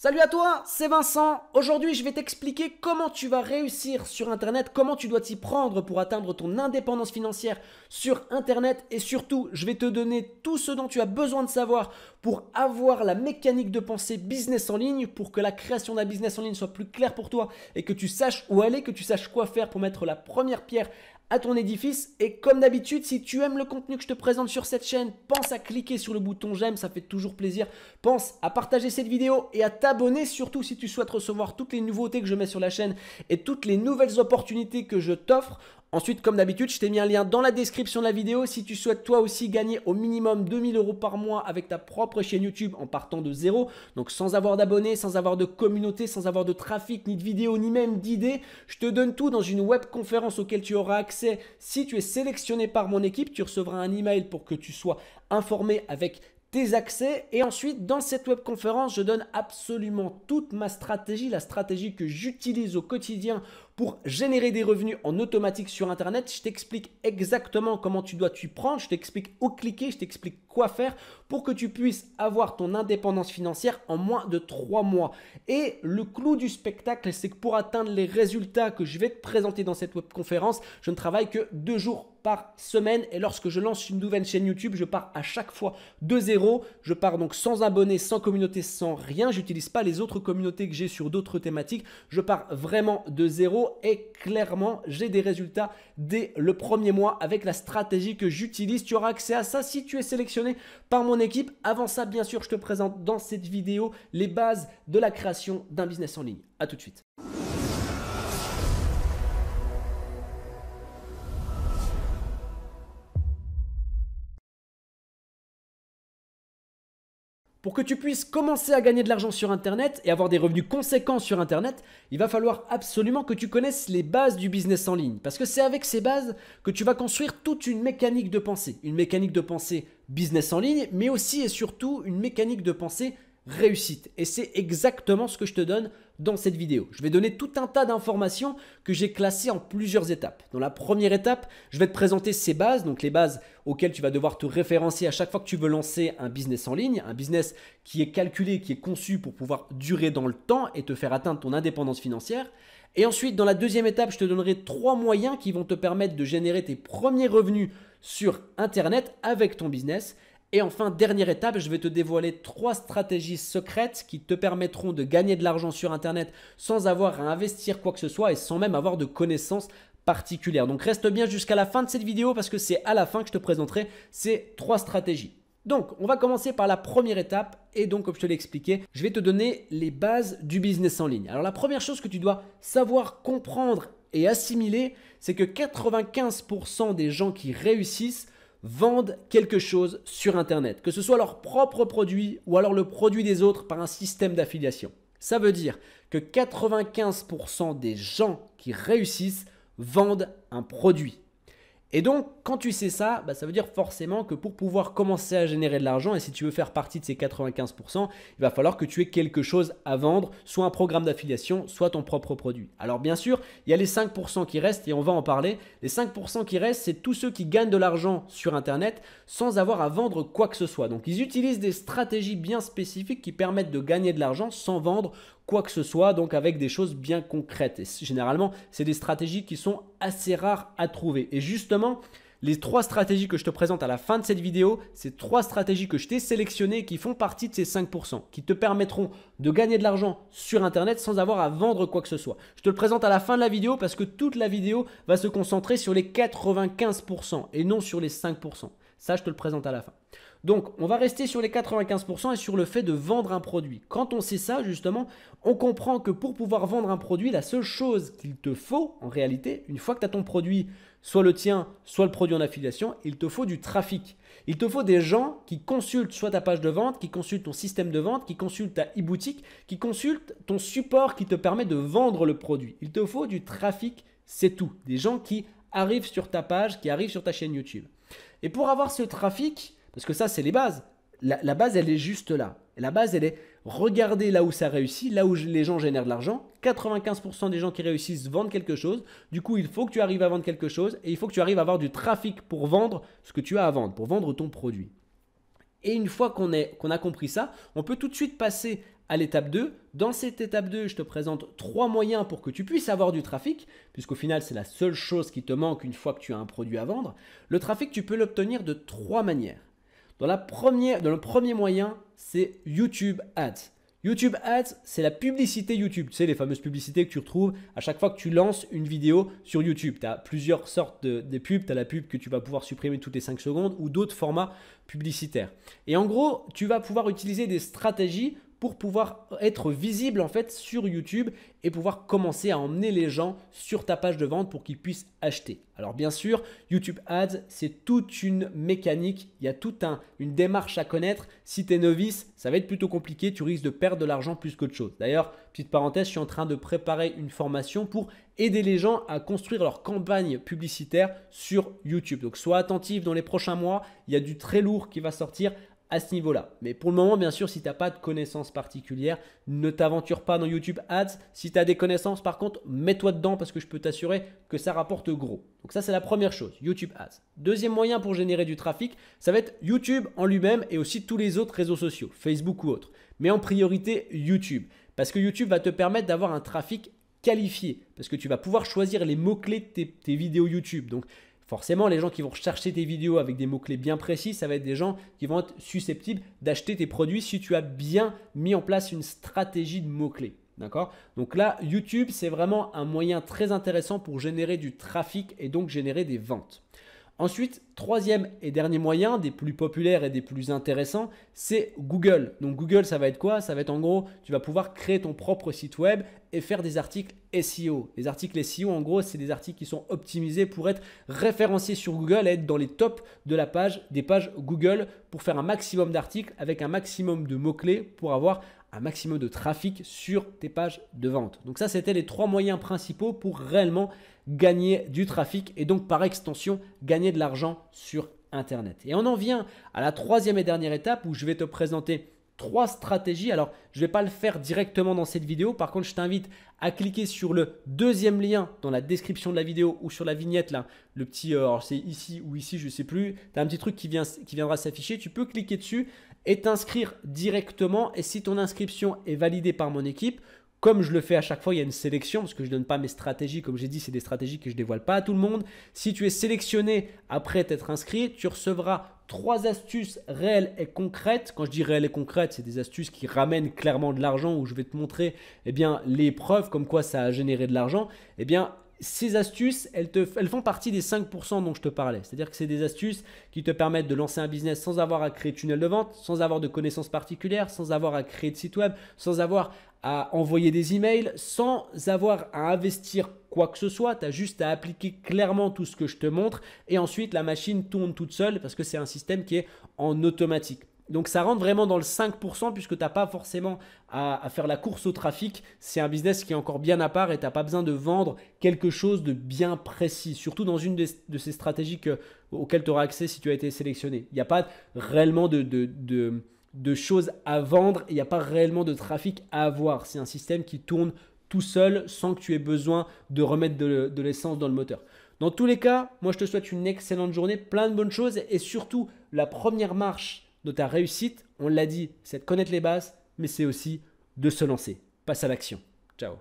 Salut à toi, c'est Vincent. Aujourd'hui, je vais t'expliquer comment tu vas réussir sur Internet, comment tu dois t'y prendre pour atteindre ton indépendance financière sur Internet et surtout, je vais te donner tout ce dont tu as besoin de savoir pour avoir la mécanique de pensée business en ligne, pour que la création d'un business en ligne soit plus claire pour toi et que tu saches où aller, que tu saches quoi faire pour mettre la première pierre à ton édifice. Et comme d'habitude, si tu aimes le contenu que je te présente sur cette chaîne, pense à cliquer sur le bouton j'aime, ça fait toujours plaisir. Pense à partager cette vidéo et à t'abonner, surtout si tu souhaites recevoir toutes les nouveautés que je mets sur la chaîne et toutes les nouvelles opportunités que je t'offre. Ensuite, comme d'habitude, je t'ai mis un lien dans la description de la vidéo. Si tu souhaites toi aussi gagner au minimum 2000 € par mois avec ta propre chaîne YouTube en partant de zéro, donc sans avoir d'abonnés, sans avoir de communauté, sans avoir de trafic, ni de vidéos, ni même d'idées, je te donne tout dans une webconférence auquel tu auras accès. Si tu es sélectionné par mon équipe, tu recevras un email pour que tu sois informé avec tes accès. Et ensuite, dans cette webconférence, je donne absolument toute ma stratégie, la stratégie que j'utilise au quotidien pour générer des revenus en automatique sur Internet. Je t'explique exactement comment tu dois t'y prendre, je t'explique où cliquer, je t'explique quoi faire pour que tu puisses avoir ton indépendance financière en moins de 3 mois. Et le clou du spectacle, c'est que pour atteindre les résultats que je vais te présenter dans cette webconférence, je ne travaille que 2 jours par semaine. Et lorsque je lance une nouvelle chaîne YouTube, je pars à chaque fois de zéro. Je pars donc sans abonnés, sans communauté, sans rien. Je n'utilise pas les autres communautés que j'ai sur d'autres thématiques. Je pars vraiment de zéro et clairement, j'ai des résultats dès le premier mois avec la stratégie que j'utilise. Tu auras accès à ça si tu es sélectionné par mon équipe. Avant ça, bien sûr, je te présente dans cette vidéo les bases de la création d'un business en ligne. À tout de suite. Pour que tu puisses commencer à gagner de l'argent sur Internet et avoir des revenus conséquents sur Internet, il va falloir absolument que tu connaisses les bases du business en ligne. Parce que c'est avec ces bases que tu vas construire toute une mécanique de pensée. Une mécanique de pensée business en ligne, mais aussi et surtout une mécanique de pensée réussite. Et c'est exactement ce que je te donne dans cette vidéo. Je vais donner tout un tas d'informations que j'ai classées en plusieurs étapes. Dans la première étape, je vais te présenter ces bases, donc les bases auxquelles tu vas devoir te référencier à chaque fois que tu veux lancer un business en ligne, un business qui est calculé, qui est conçu pour pouvoir durer dans le temps et te faire atteindre ton indépendance financière. Et ensuite, dans la deuxième étape, je te donnerai 3 moyens qui vont te permettre de générer tes premiers revenus sur Internet avec ton business. Et enfin, dernière étape, je vais te dévoiler 3 stratégies secrètes qui te permettront de gagner de l'argent sur Internet sans avoir à investir quoi que ce soit et sans même avoir de connaissances particulières. Donc reste bien jusqu'à la fin de cette vidéo parce que c'est à la fin que je te présenterai ces 3 stratégies. Donc, on va commencer par la première étape et donc, comme je te l'ai expliqué, je vais te donner les bases du business en ligne. Alors, la première chose que tu dois savoir comprendre et assimiler, c'est que 95% des gens qui réussissent vendent quelque chose sur Internet, que ce soit leur propre produit ou alors le produit des autres par un système d'affiliation. Ça veut dire que 95% des gens qui réussissent vendent un produit. Et donc, quand tu sais ça, ça veut dire forcément que pour pouvoir commencer à générer de l'argent, et si tu veux faire partie de ces 95%, il va falloir que tu aies quelque chose à vendre, soit un programme d'affiliation, soit ton propre produit. Alors bien sûr, il y a les 5% qui restent et on va en parler. Les 5% qui restent, c'est tous ceux qui gagnent de l'argent sur Internet sans avoir à vendre quoi que ce soit. Donc, ils utilisent des stratégies bien spécifiques qui permettent de gagner de l'argent sans vendre quoi que ce soit, donc avec des choses bien concrètes. Et généralement, c'est des stratégies qui sont assez rares à trouver. Et justement, les 3 stratégies que je te présente à la fin de cette vidéo, c'est 3 stratégies que je t'ai sélectionnées et qui font partie de ces 5%, qui te permettront de gagner de l'argent sur Internet sans avoir à vendre quoi que ce soit. Je te le présente à la fin de la vidéo parce que toute la vidéo va se concentrer sur les 95% et non sur les 5%. Ça, je te le présente à la fin. Donc, on va rester sur les 95% et sur le fait de vendre un produit. Quand on sait ça, justement, on comprend que pour pouvoir vendre un produit, la seule chose qu'il te faut, en réalité, une fois que tu as ton produit, soit le tien, soit le produit en affiliation, il te faut du trafic. Il te faut des gens qui consultent soit ta page de vente, qui consultent ton système de vente, qui consultent ta e-boutique, qui consultent ton support qui te permet de vendre le produit. Il te faut du trafic, c'est tout. Des gens qui arrivent sur ta page, qui arrivent sur ta chaîne YouTube. Et pour avoir ce trafic, parce que ça, c'est les bases. La base, elle est juste là. Et la base, elle est regarder là où ça réussit, là où les gens génèrent de l'argent. 95% des gens qui réussissent vendent quelque chose. Du coup, il faut que tu arrives à vendre quelque chose et il faut que tu arrives à avoir du trafic pour vendre ce que tu as à vendre, pour vendre ton produit. Et une fois qu'on a compris ça, on peut tout de suite passer à l'étape 2. Dans cette étape 2, je te présente 3 moyens pour que tu puisses avoir du trafic, puisqu'au final, c'est la seule chose qui te manque une fois que tu as un produit à vendre. Le trafic, tu peux l'obtenir de 3 manières. Dans le premier moyen, c'est YouTube Ads. YouTube Ads, c'est la publicité YouTube. Tu sais, les fameuses publicités que tu retrouves à chaque fois que tu lances une vidéo sur YouTube. Tu as plusieurs sortes de pubs. Tu as la pub que tu vas pouvoir supprimer toutes les 5 secondes ou d'autres formats publicitaires. Et en gros, tu vas pouvoir utiliser des stratégies pour pouvoir être visible en fait sur YouTube et pouvoir commencer à emmener les gens sur ta page de vente pour qu'ils puissent acheter. Alors bien sûr, YouTube Ads, c'est toute une mécanique, il y a toute une démarche à connaître. Si tu es novice, ça va être plutôt compliqué, tu risques de perdre de l'argent plus qu'autre chose. D'ailleurs, petite parenthèse, je suis en train de préparer une formation pour aider les gens à construire leur campagne publicitaire sur YouTube. Donc sois attentif dans les prochains mois, il y a du très lourd qui va sortir à ce niveau-là. Mais pour le moment, bien sûr, si tu n'as pas de connaissances particulières, ne t'aventure pas dans YouTube Ads. Si tu as des connaissances, par contre, mets-toi dedans parce que je peux t'assurer que ça rapporte gros. Donc ça, c'est la première chose, YouTube Ads. Deuxième moyen pour générer du trafic, ça va être YouTube en lui-même et aussi tous les autres réseaux sociaux, Facebook ou autres. Mais en priorité, YouTube. Parce que YouTube va te permettre d'avoir un trafic qualifié. Parce que tu vas pouvoir choisir les mots-clés de tes vidéos YouTube. Donc, forcément, les gens qui vont rechercher tes vidéos avec des mots-clés bien précis, ça va être des gens qui vont être susceptibles d'acheter tes produits si tu as bien mis en place une stratégie de mots-clés. D'accord? Donc là, YouTube, c'est vraiment un moyen très intéressant pour générer du trafic et donc générer des ventes. Ensuite, troisième et dernier moyen, des plus populaires et des plus intéressants, c'est Google. Donc Google, ça va être quoi? Ça va être en gros, tu vas pouvoir créer ton propre site web et faire des articles SEO. Les articles SEO, en gros, c'est des articles qui sont optimisés pour être référenciés sur Google et être dans les tops de la page, des pages Google pour faire un maximum d'articles avec un maximum de mots-clés pour avoir un maximum de trafic sur tes pages de vente. Donc ça, c'était les 3 moyens principaux pour réellement gagner du trafic et donc par extension gagner de l'argent sur Internet. Et on en vient à la troisième et dernière étape où je vais te présenter 3 stratégies. Alors, je ne vais pas le faire directement dans cette vidéo. Par contre, je t'invite à cliquer sur le deuxième lien dans la description de la vidéo ou sur la vignette là. Le petit, alors c'est ici ou ici, je ne sais plus. Tu as un petit truc qui viendra s'afficher. Tu peux cliquer dessus et t'inscrire directement. Et si ton inscription est validée par mon équipe, comme je le fais à chaque fois, il y a une sélection parce que je ne donne pas mes stratégies. Comme j'ai dit, c'est des stratégies que je ne dévoile pas à tout le monde. Si tu es sélectionné après t'être inscrit, tu recevras 3 astuces réelles et concrètes. Quand je dis réelles et concrètes, c'est des astuces qui ramènent clairement de l'argent où je vais te montrer les preuves comme quoi ça a généré de l'argent. Ces astuces, elles font partie des 5% dont je te parlais. C'est-à-dire que c'est des astuces qui te permettent de lancer un business sans avoir à créer de tunnel de vente, sans avoir de connaissances particulières, sans avoir à créer de site web, sans avoir à envoyer des emails, sans avoir à investir quoi que ce soit. Tu as juste à appliquer clairement tout ce que je te montre et ensuite la machine tourne toute seule parce que c'est un système qui est en automatique. Donc ça rentre vraiment dans le 5% puisque tu n'as pas forcément à faire la course au trafic. C'est un business qui est encore bien à part et tu n'as pas besoin de vendre quelque chose de bien précis. Surtout dans une de ces stratégies auxquelles tu auras accès si tu as été sélectionné. Il n'y a pas réellement de choses à vendre. Il n'y a pas réellement de trafic à avoir. C'est un système qui tourne tout seul sans que tu aies besoin de remettre de l'essence dans le moteur. Dans tous les cas, moi je te souhaite une excellente journée, plein de bonnes choses et surtout la première marche de ta réussite, on l'a dit, c'est de connaître les bases, mais c'est aussi de se lancer. Passe à l'action. Ciao.